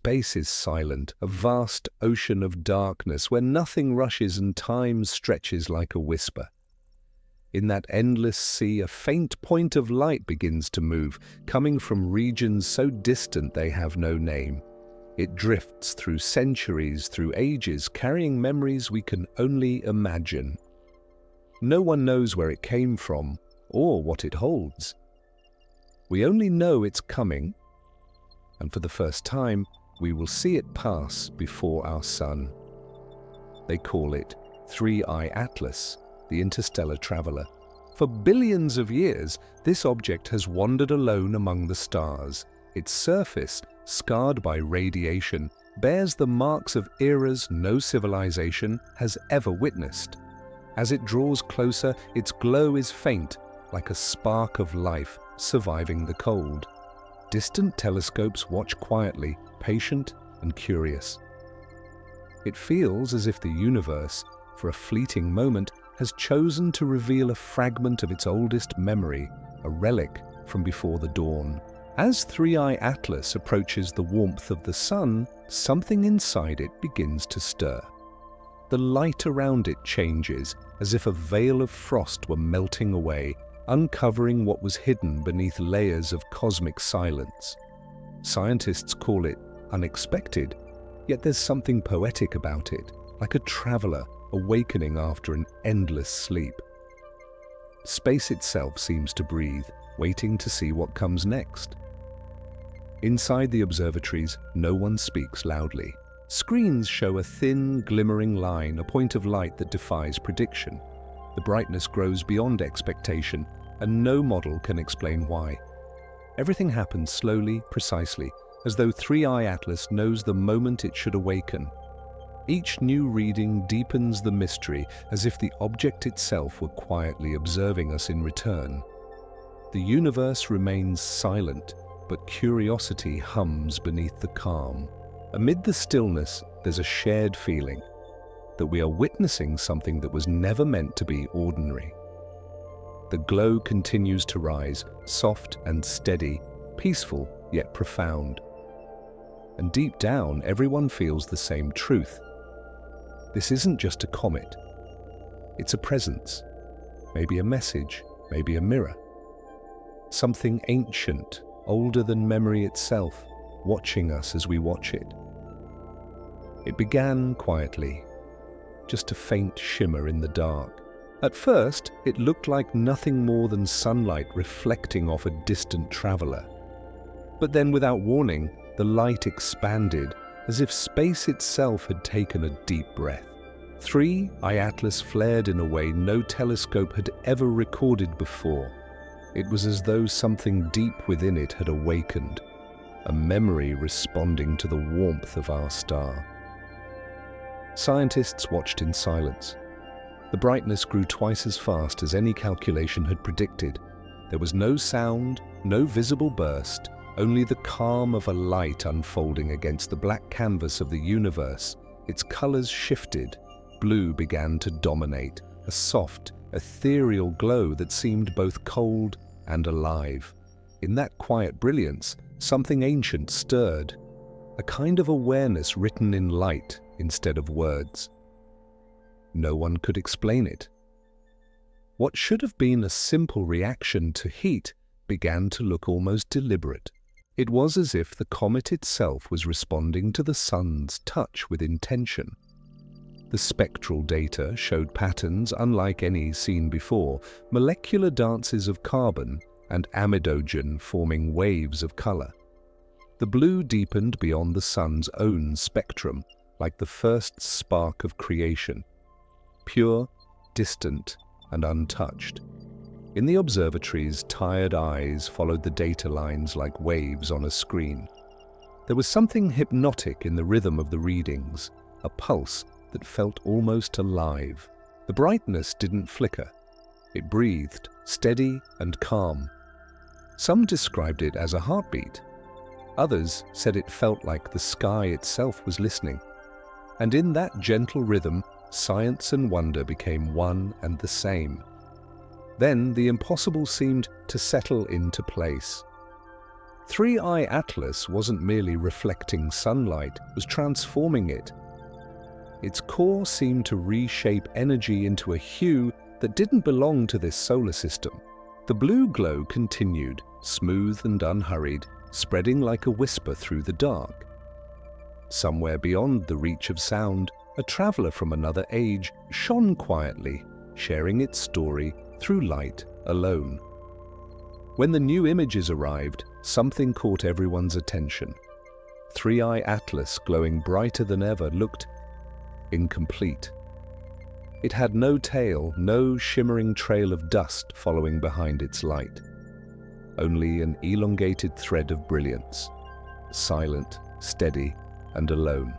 Space is silent, a vast ocean of darkness where nothing rushes and time stretches like a whisper. In that endless sea, a faint point of light begins to move, coming from regions so distant they have no name. It drifts through centuries, through ages, carrying memories we can only imagine. No one knows where it came from or what it holds. We only know it's coming, and for the first time, we will see it pass before our sun. They call it Three-Eye Atlas, the interstellar traveler. For billions of years, this object has wandered alone among the stars. Its surface, scarred by radiation, bears the marks of eras no civilization has ever witnessed. As it draws closer, its glow is faint, like a spark of life surviving the cold. Distant telescopes watch quietly, patient and curious. It feels as if the universe, for a fleeting moment, has chosen to reveal a fragment of its oldest memory, a relic from before the dawn. As Three-Eye Atlas approaches the warmth of the sun, something inside it begins to stir. The light around it changes, as if a veil of frost were melting away, uncovering what was hidden beneath layers of cosmic silence. Scientists call it unexpected, yet there's something poetic about it, like a traveler awakening after an endless sleep. Space itself seems to breathe, waiting to see what comes next. Inside the observatories, no one speaks loudly. Screens show a thin, glimmering line, a point of light that defies prediction. The brightness grows beyond expectation, and no model can explain why. Everything happens slowly, precisely, as though Three-Eye Atlas knows the moment it should awaken. Each new reading deepens the mystery, as if the object itself were quietly observing us in return. The universe remains silent, but curiosity hums beneath the calm. Amid the stillness, there's a shared feeling that we are witnessing something that was never meant to be ordinary. The glow continues to rise, soft and steady, peaceful yet profound. And deep down, everyone feels the same truth. This isn't just a comet. It's a presence, maybe a message, maybe a mirror. Something ancient, older than memory itself, watching us as we watch it. It began quietly, just a faint shimmer in the dark. At first, it looked like nothing more than sunlight reflecting off a distant traveler. But then, without warning, the light expanded, as if space itself had taken a deep breath. Three-Eye Atlas flared in a way no telescope had ever recorded before. It was as though something deep within it had awakened, a memory responding to the warmth of our star. Scientists watched in silence. The brightness grew twice as fast as any calculation had predicted. There was no sound, no visible burst, only the calm of a light unfolding against the black canvas of the universe. Its colors shifted. Blue began to dominate, a soft, ethereal glow that seemed both cold and alive. In that quiet brilliance, something ancient stirred, a kind of awareness written in light instead of words. No one could explain it. What should have been a simple reaction to heat began to look almost deliberate. It was as if the comet itself was responding to the sun's touch with intention. The spectral data showed patterns unlike any seen before, molecular dances of carbon and amidogen forming waves of color. The blue deepened beyond the sun's own spectrum, like the first spark of creation. Pure, distant, and untouched. In the observatories, tired eyes followed the data lines like waves on a screen. There was something hypnotic in the rhythm of the readings, a pulse that felt almost alive. The brightness didn't flicker. It breathed, steady and calm. Some described it as a heartbeat. Others said it felt like the sky itself was listening. And in that gentle rhythm, science and wonder became one and the same. Then the impossible seemed to settle into place. 3I Atlas wasn't merely reflecting sunlight, it was transforming it. Its core seemed to reshape energy into a hue that didn't belong to this solar system. The blue glow continued, smooth and unhurried, spreading like a whisper through the dark. Somewhere beyond the reach of sound, a traveler from another age shone quietly, sharing its story through light alone. When the new images arrived, something caught everyone's attention. 3I Atlas, glowing brighter than ever, looked incomplete. It had no tail, no shimmering trail of dust following behind its light. Only an elongated thread of brilliance, silent, steady, and alone.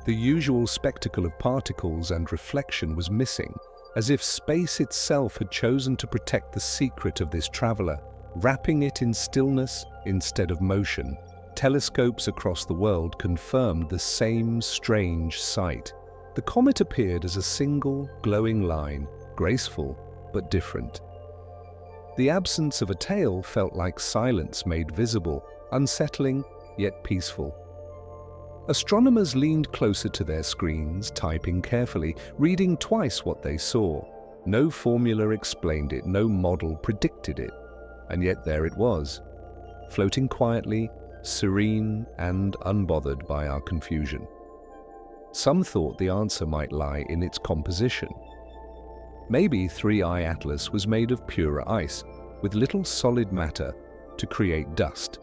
The usual spectacle of particles and reflection was missing, as if space itself had chosen to protect the secret of this traveler, wrapping it in stillness instead of motion. Telescopes across the world confirmed the same strange sight. The comet appeared as a single, glowing line, graceful but different. The absence of a tail felt like silence made visible, unsettling yet peaceful. Astronomers leaned closer to their screens, typing carefully, reading twice what they saw. No formula explained it, no model predicted it. And yet there it was, floating quietly, serene and unbothered by our confusion. Some thought the answer might lie in its composition. Maybe 3I Atlas was made of purer ice, with little solid matter to create dust.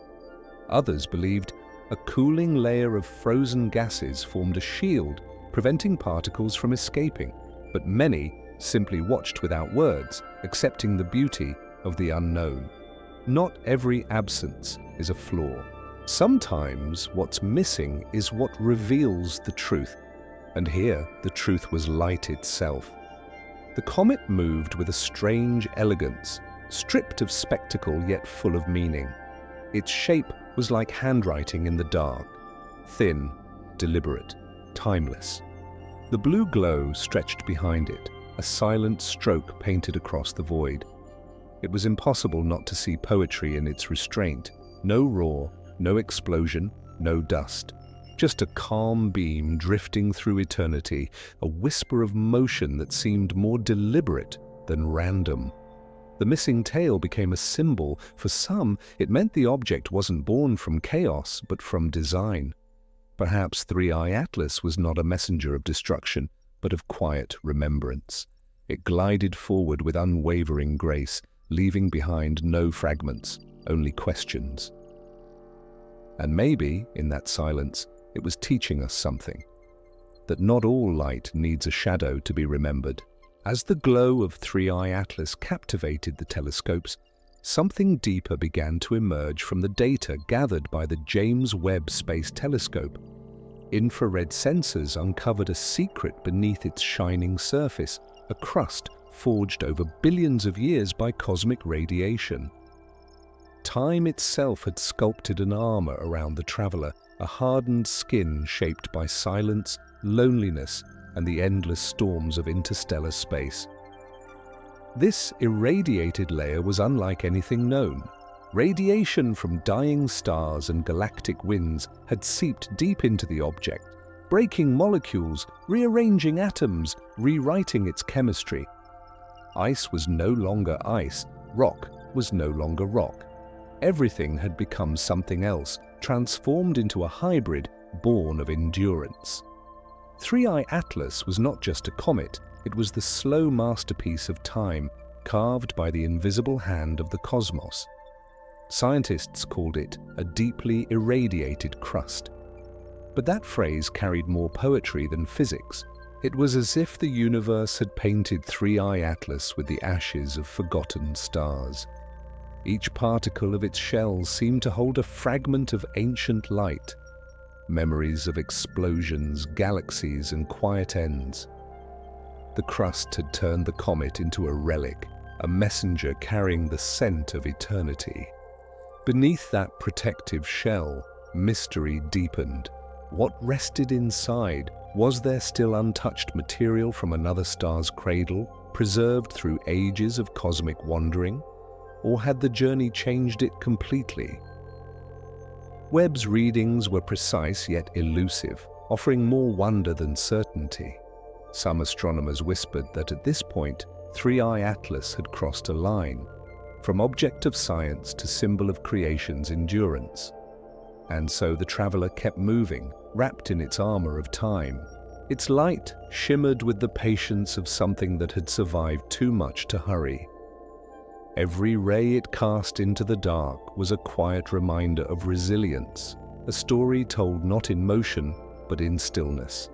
Others believed a cooling layer of frozen gases formed a shield, preventing particles from escaping, but many simply watched without words, accepting the beauty of the unknown. Not every absence is a flaw. Sometimes what's missing is what reveals the truth, and here the truth was light itself. The comet moved with a strange elegance, stripped of spectacle yet full of meaning. Its shape was like handwriting in the dark, thin, deliberate, timeless. The blue glow stretched behind it, a silent stroke painted across the void. It was impossible not to see poetry in its restraint. No roar, no explosion, no dust. Just a calm beam drifting through eternity, a whisper of motion that seemed more deliberate than random. The missing tail became a symbol. For some, it meant the object wasn't born from chaos, but from design. Perhaps 3I Atlas was not a messenger of destruction, but of quiet remembrance. It glided forward with unwavering grace, leaving behind no fragments, only questions. And maybe, in that silence, it was teaching us something. That not all light needs a shadow to be remembered. As the glow of 3I Atlas captivated the telescopes, something deeper began to emerge from the data gathered by the James Webb Space Telescope. Infrared sensors uncovered a secret beneath its shining surface, a crust forged over billions of years by cosmic radiation. Time itself had sculpted an armor around the traveler, a hardened skin shaped by silence, loneliness, and the endless storms of interstellar space. This irradiated layer was unlike anything known. Radiation from dying stars and galactic winds had seeped deep into the object, breaking molecules, rearranging atoms, rewriting its chemistry. Ice was no longer ice, rock was no longer rock. Everything had become something else, transformed into a hybrid born of endurance. 3I Atlas was not just a comet, it was the slow masterpiece of time, carved by the invisible hand of the cosmos. Scientists called it a deeply irradiated crust. But that phrase carried more poetry than physics. It was as if the universe had painted 3I Atlas with the ashes of forgotten stars. Each particle of its shell seemed to hold a fragment of ancient light, memories of explosions, galaxies, and quiet ends. The crust had turned the comet into a relic, a messenger carrying the scent of eternity. Beneath that protective shell, mystery deepened. What rested inside? Was there still untouched material from another star's cradle, preserved through ages of cosmic wandering? Or had the journey changed it completely? Webb's readings were precise yet elusive, offering more wonder than certainty. Some astronomers whispered that at this point, 3I Atlas had crossed a line, from object of science to symbol of creation's endurance. And so the traveler kept moving, wrapped in its armor of time. Its light shimmered with the patience of something that had survived too much to hurry. Every ray it cast into the dark was a quiet reminder of resilience, a story told not in motion, but in stillness.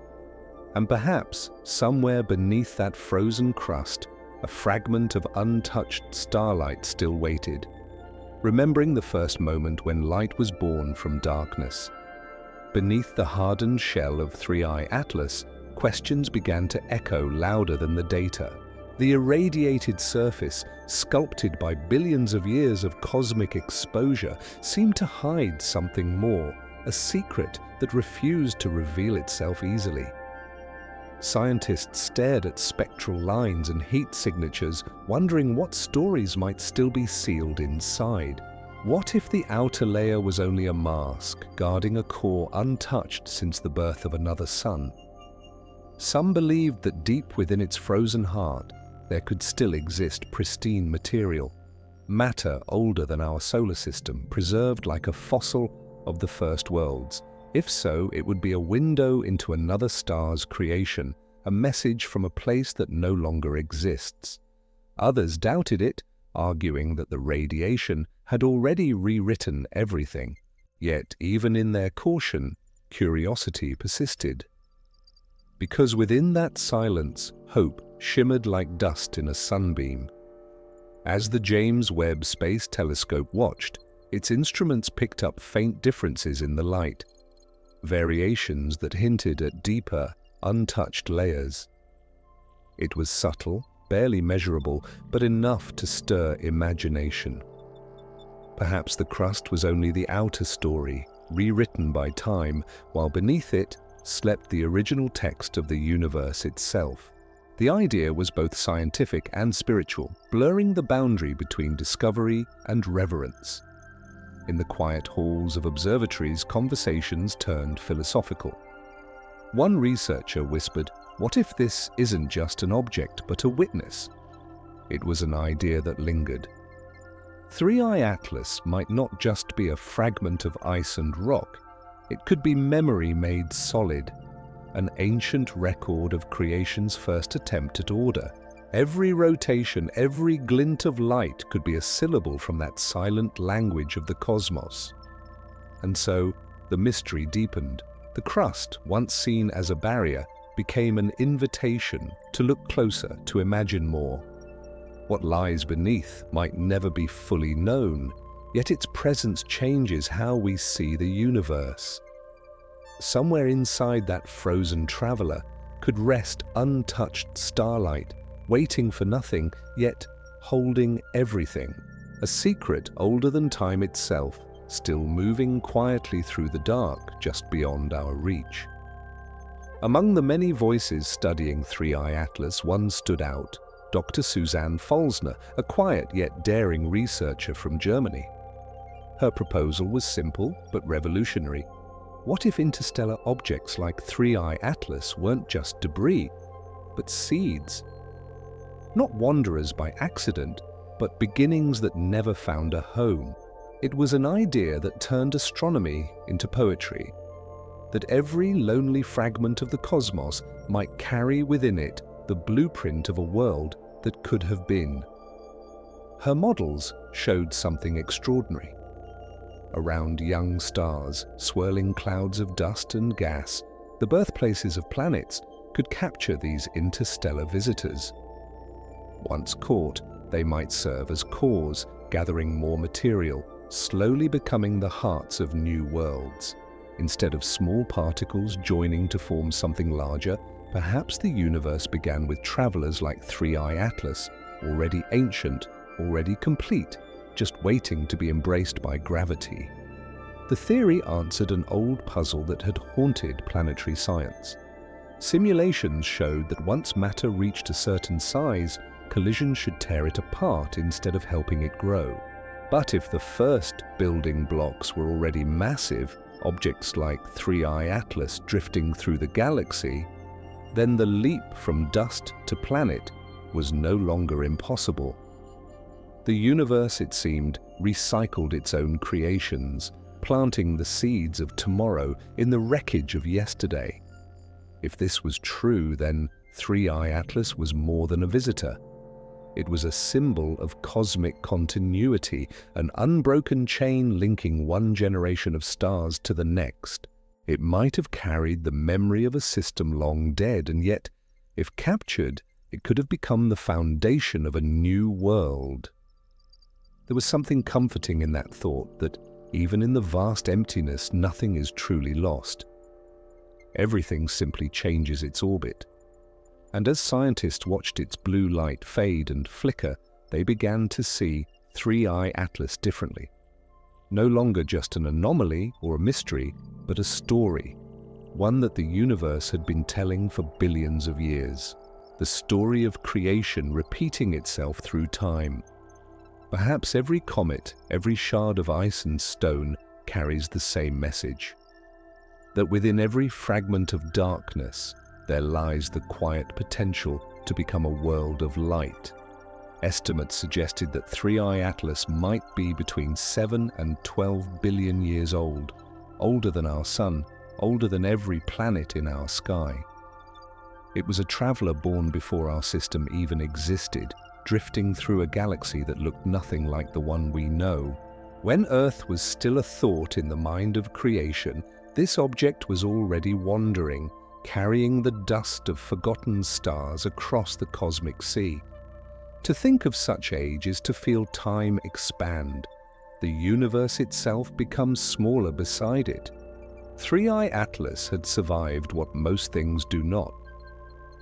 And perhaps, somewhere beneath that frozen crust, a fragment of untouched starlight still waited, remembering the first moment when light was born from darkness. Beneath the hardened shell of 3I Atlas, questions began to echo louder than the data. The irradiated surface, sculpted by billions of years of cosmic exposure, seemed to hide something more, a secret that refused to reveal itself easily. Scientists stared at spectral lines and heat signatures, wondering what stories might still be sealed inside. What if the outer layer was only a mask, guarding a core untouched since the birth of another sun? Some believed that deep within its frozen heart, there could still exist pristine material, matter older than our solar system, preserved like a fossil of the first worlds. If so, it would be a window into another star's creation, a message from a place that no longer exists. Others doubted it, arguing that the radiation had already rewritten everything. Yet, even in their caution, curiosity persisted. Because within that silence, hope shimmered like dust in a sunbeam. As the James Webb Space Telescope watched, its instruments picked up faint differences in the light, variations that hinted at deeper, untouched layers. It was subtle, barely measurable, but enough to stir imagination. Perhaps the crust was only the outer story, rewritten by time, while beneath it slept the original text of the universe itself. The idea was both scientific and spiritual, blurring the boundary between discovery and reverence. In the quiet halls of observatories, conversations turned philosophical. One researcher whispered, "What if this isn't just an object, but a witness?" It was an idea that lingered. 3I Atlas might not just be a fragment of ice and rock. It could be memory made solid, an ancient record of creation's first attempt at order. Every rotation, every glint of light could be a syllable from that silent language of the cosmos. And so, the mystery deepened. The crust, once seen as a barrier, became an invitation to look closer, to imagine more. What lies beneath might never be fully known, yet its presence changes how we see the universe. Somewhere inside that frozen traveler could rest untouched starlight, waiting for nothing, yet holding everything. A secret older than time itself, still moving quietly through the dark just beyond our reach. Among the many voices studying 3I Atlas, one stood out, Dr. Suzanne Folsner, a quiet yet daring researcher from Germany. Her proposal was simple but revolutionary. What if interstellar objects like 3I Atlas weren't just debris, but seeds? Not wanderers by accident, but beginnings that never found a home. It was an idea that turned astronomy into poetry, that every lonely fragment of the cosmos might carry within it the blueprint of a world that could have been. Her models showed something extraordinary. Around young stars, swirling clouds of dust and gas, the birthplaces of planets could capture these interstellar visitors. Once caught, they might serve as cores, gathering more material, slowly becoming the hearts of new worlds. Instead of small particles joining to form something larger, perhaps the universe began with travelers like 3I Atlas, already ancient, already complete, just waiting to be embraced by gravity. The theory answered an old puzzle that had haunted planetary science. Simulations showed that once matter reached a certain size, collisions should tear it apart instead of helping it grow. But if the first building blocks were already massive, objects like 3I Atlas drifting through the galaxy, then the leap from dust to planet was no longer impossible. The universe, it seemed, recycled its own creations, planting the seeds of tomorrow in the wreckage of yesterday. If this was true, then 3I Atlas was more than a visitor. It was a symbol of cosmic continuity, an unbroken chain linking one generation of stars to the next. It might have carried the memory of a system long dead, and yet, if captured, it could have become the foundation of a new world. There was something comforting in that thought that, even in the vast emptiness, nothing is truly lost. Everything simply changes its orbit. And as scientists watched its blue light fade and flicker, they began to see 3I Atlas differently. No longer just an anomaly or a mystery, but a story, one that the universe had been telling for billions of years. The story of creation repeating itself through time. Perhaps every comet, every shard of ice and stone carries the same message. That within every fragment of darkness, there lies the quiet potential to become a world of light. Estimates suggested that 3I Atlas might be between 7 and 12 billion years old, older than our Sun, older than every planet in our sky. It was a traveler born before our system even existed, drifting through a galaxy that looked nothing like the one we know. When Earth was still a thought in the mind of creation, this object was already wandering, carrying the dust of forgotten stars across the cosmic sea. To think of such age is to feel time expand. The universe itself becomes smaller beside it. 3I Atlas had survived what most things do not.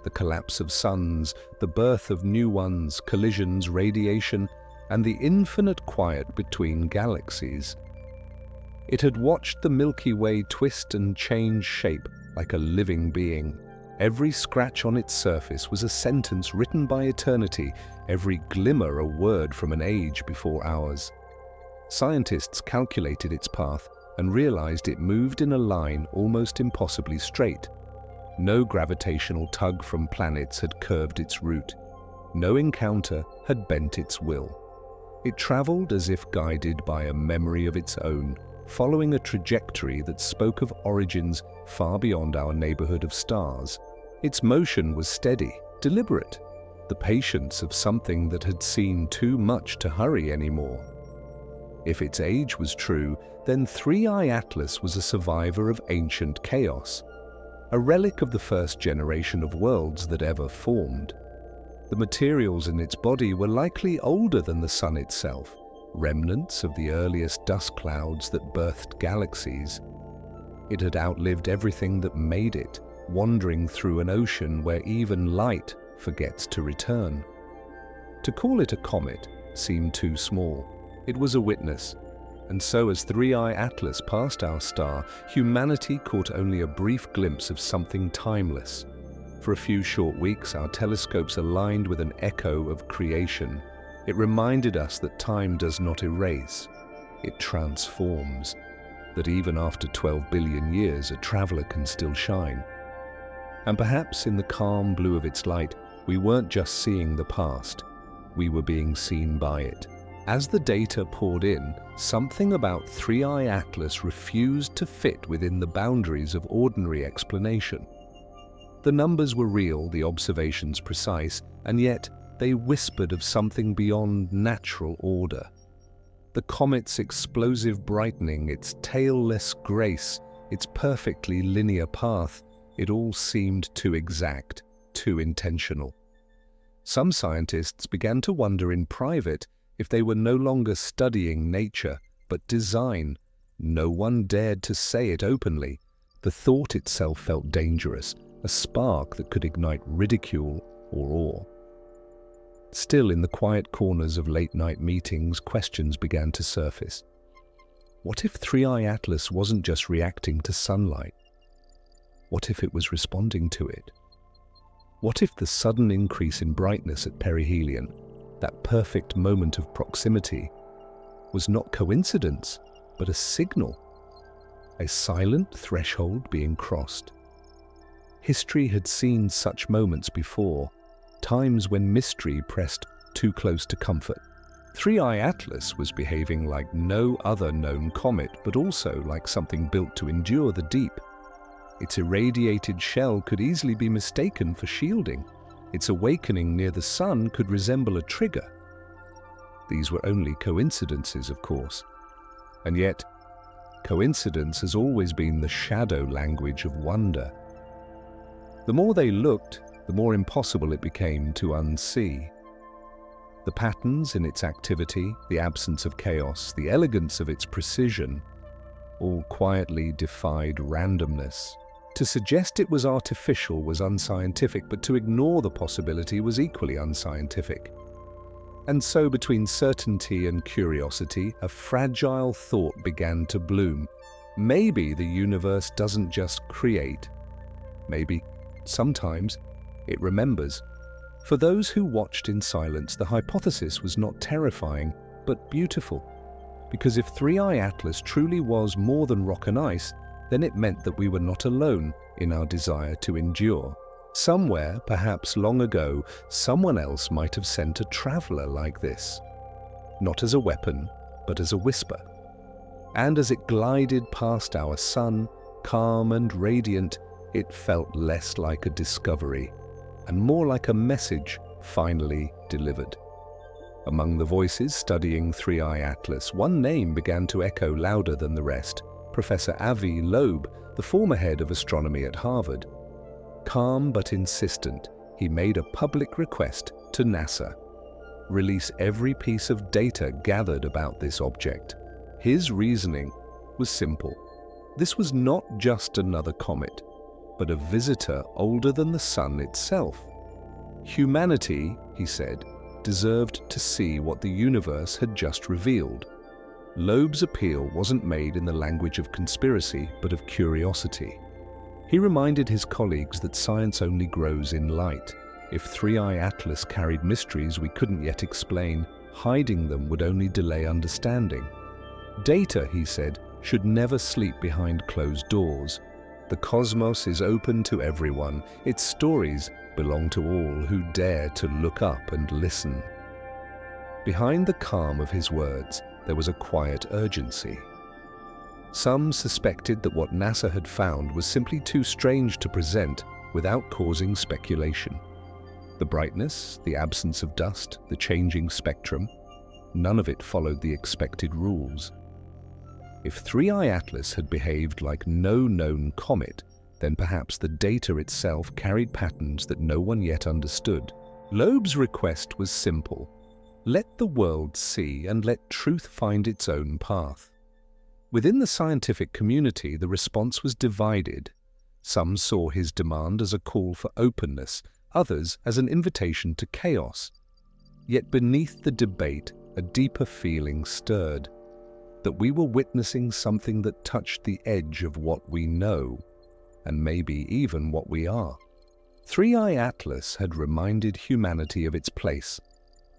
The collapse of suns, the birth of new ones, collisions, radiation, and the infinite quiet between galaxies. It had watched the Milky Way twist and change shape like a living being. Every scratch on its surface was a sentence written by eternity, every glimmer a word from an age before ours. Scientists calculated its path and realized it moved in a line almost impossibly straight. No gravitational tug from planets had curved its route. No encounter had bent its will. It traveled as if guided by a memory of its own, following a trajectory that spoke of origins far beyond our neighborhood of stars. Its motion was steady, deliberate, the patience of something that had seen too much to hurry anymore. If its age was true, then 3I Atlas was a survivor of ancient chaos, a relic of the first generation of worlds that ever formed. The materials in its body were likely older than the Sun itself, remnants of the earliest dust clouds that birthed galaxies. It had outlived everything that made it, wandering through an ocean where even light forgets to return. To call it a comet seemed too small. It was a witness, and so as 3I Atlas passed our star, humanity caught only a brief glimpse of something timeless. For a few short weeks, our telescopes aligned with an echo of creation. It reminded us that time does not erase, it transforms, that even after 12 billion years, a traveler can still shine. And perhaps in the calm blue of its light, we weren't just seeing the past, we were being seen by it. As the data poured in, something about 3I Atlas refused to fit within the boundaries of ordinary explanation. The numbers were real, the observations precise, and yet they whispered of something beyond natural order. The comet's explosive brightening, its tailless grace, its perfectly linear path, it all seemed too exact, too intentional. Some scientists began to wonder in private if they were no longer studying nature, but design. No one dared to say it openly. The thought itself felt dangerous, a spark that could ignite ridicule or awe. Still, in the quiet corners of late-night meetings, questions began to surface. What if 3I Atlas wasn't just reacting to sunlight? What if it was responding to it? What if the sudden increase in brightness at Perihelion, that perfect moment of proximity, was not coincidence, but a signal, a silent threshold being crossed. History had seen such moments before, times when mystery pressed too close to comfort. 3i Atlas was behaving like no other known comet, but also like something built to endure the deep. Its irradiated shell could easily be mistaken for shielding. Its awakening near the sun could resemble a trigger. These were only coincidences, of course. And yet, coincidence has always been the shadow language of wonder. The more they looked, the more impossible it became to unsee. The patterns in its activity, the absence of chaos, the elegance of its precision, all quietly defied randomness. To suggest it was artificial was unscientific, but to ignore the possibility was equally unscientific. And so, between certainty and curiosity, a fragile thought began to bloom. Maybe the universe doesn't just create. Maybe, sometimes, it remembers. For those who watched in silence, the hypothesis was not terrifying, but beautiful. Because if 3i Atlas truly was more than rock and ice, then it meant that we were not alone in our desire to endure. Somewhere, perhaps long ago, someone else might have sent a traveler like this. Not as a weapon, but as a whisper. And as it glided past our sun, calm and radiant, it felt less like a discovery and more like a message finally delivered. Among the voices studying 3i Atlas, one name began to echo louder than the rest: Professor Avi Loeb, the former head of astronomy at Harvard. Calm but insistent, he made a public request to NASA: release every piece of data gathered about this object. His reasoning was simple. This was not just another comet, but a visitor older than the sun itself. Humanity, he said, deserved to see what the universe had just revealed. Loeb's appeal wasn't made in the language of conspiracy, but of curiosity. He reminded his colleagues that science only grows in light. If 3i Atlas carried mysteries we couldn't yet explain, hiding them would only delay understanding. Data, he said, should never sleep behind closed doors. The cosmos is open to everyone. Its stories belong to all who dare to look up and listen. Behind the calm of his words, there was a quiet urgency. Some suspected that what NASA had found was simply too strange to present without causing speculation. The brightness, the absence of dust, the changing spectrum, none of it followed the expected rules. If 3i Atlas had behaved like no known comet, then perhaps the data itself carried patterns that no one yet understood. Loeb's request was simple: let the world see and let truth find its own path. Within the scientific community, the response was divided. Some saw his demand as a call for openness, others as an invitation to chaos. Yet beneath the debate, a deeper feeling stirred: that we were witnessing something that touched the edge of what we know, and maybe even what we are. 3i Atlas had reminded humanity of its place: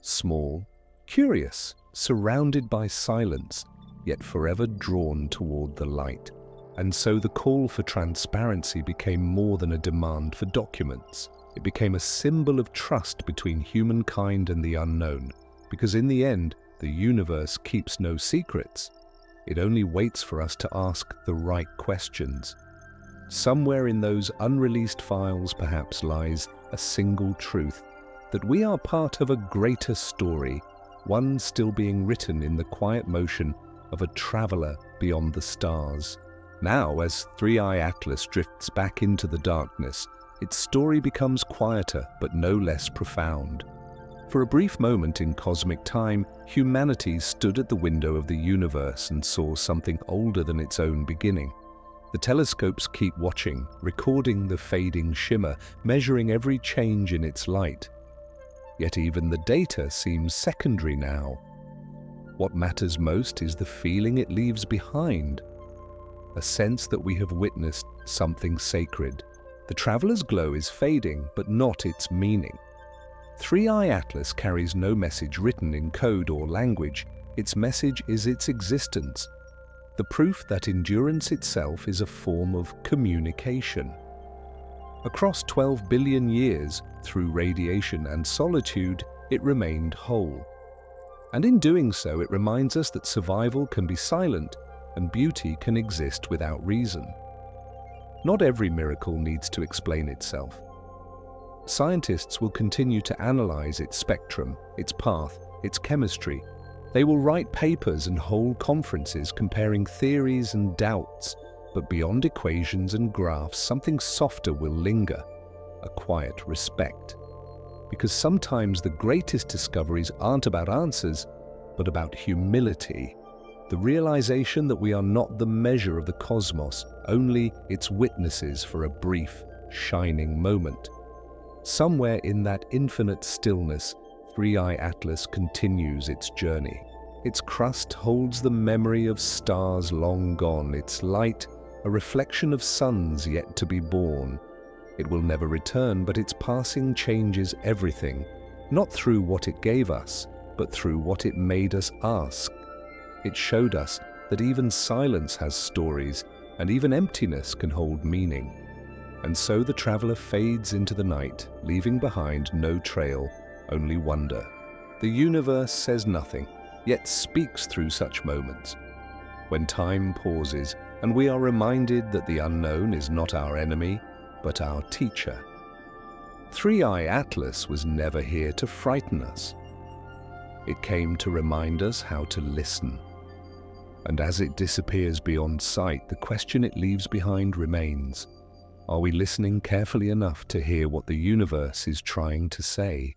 small, curious, surrounded by silence, yet forever drawn toward the light. And so the call for transparency became more than a demand for documents. It became a symbol of trust between humankind and the unknown, because in the end, the universe keeps no secrets. It only waits for us to ask the right questions. Somewhere in those unreleased files perhaps lies a single truth: that we are part of a greater story, one still being written in the quiet motion of a traveler beyond the stars. Now, as 3i Atlas drifts back into the darkness, its story becomes quieter but no less profound. For a brief moment in cosmic time, humanity stood at the window of the universe and saw something older than its own beginning. The telescopes keep watching, recording the fading shimmer, measuring every change in its light. Yet even the data seems secondary now. What matters most is the feeling it leaves behind, a sense that we have witnessed something sacred. The traveler's glow is fading, but not its meaning. 3i Atlas carries no message written in code or language. Its message is its existence, the proof that endurance itself is a form of communication. Across 12 billion years, through radiation and solitude, it remained whole. And in doing so, it reminds us that survival can be silent and beauty can exist without reason. Not every miracle needs to explain itself. Scientists will continue to analyze its spectrum, its path, its chemistry. They will write papers and hold conferences comparing theories and doubts, but beyond equations and graphs, something softer will linger, a quiet respect. Because sometimes the greatest discoveries aren't about answers, but about humility, the realization that we are not the measure of the cosmos, only its witnesses for a brief, shining moment. Somewhere in that infinite stillness, 3i Atlas continues its journey. Its crust holds the memory of stars long gone, its light a reflection of suns yet to be born. It will never return, but its passing changes everything, not through what it gave us, but through what it made us ask. It showed us that even silence has stories, and even emptiness can hold meaning. And so the traveler fades into the night, leaving behind no trail, only wonder. The universe says nothing, yet speaks through such moments. When time pauses, and we are reminded that the unknown is not our enemy, but our teacher. 3i Atlas was never here to frighten us. It came to remind us how to listen. And as it disappears beyond sight, the question it leaves behind remains. Are we listening carefully enough to hear what the universe is trying to say?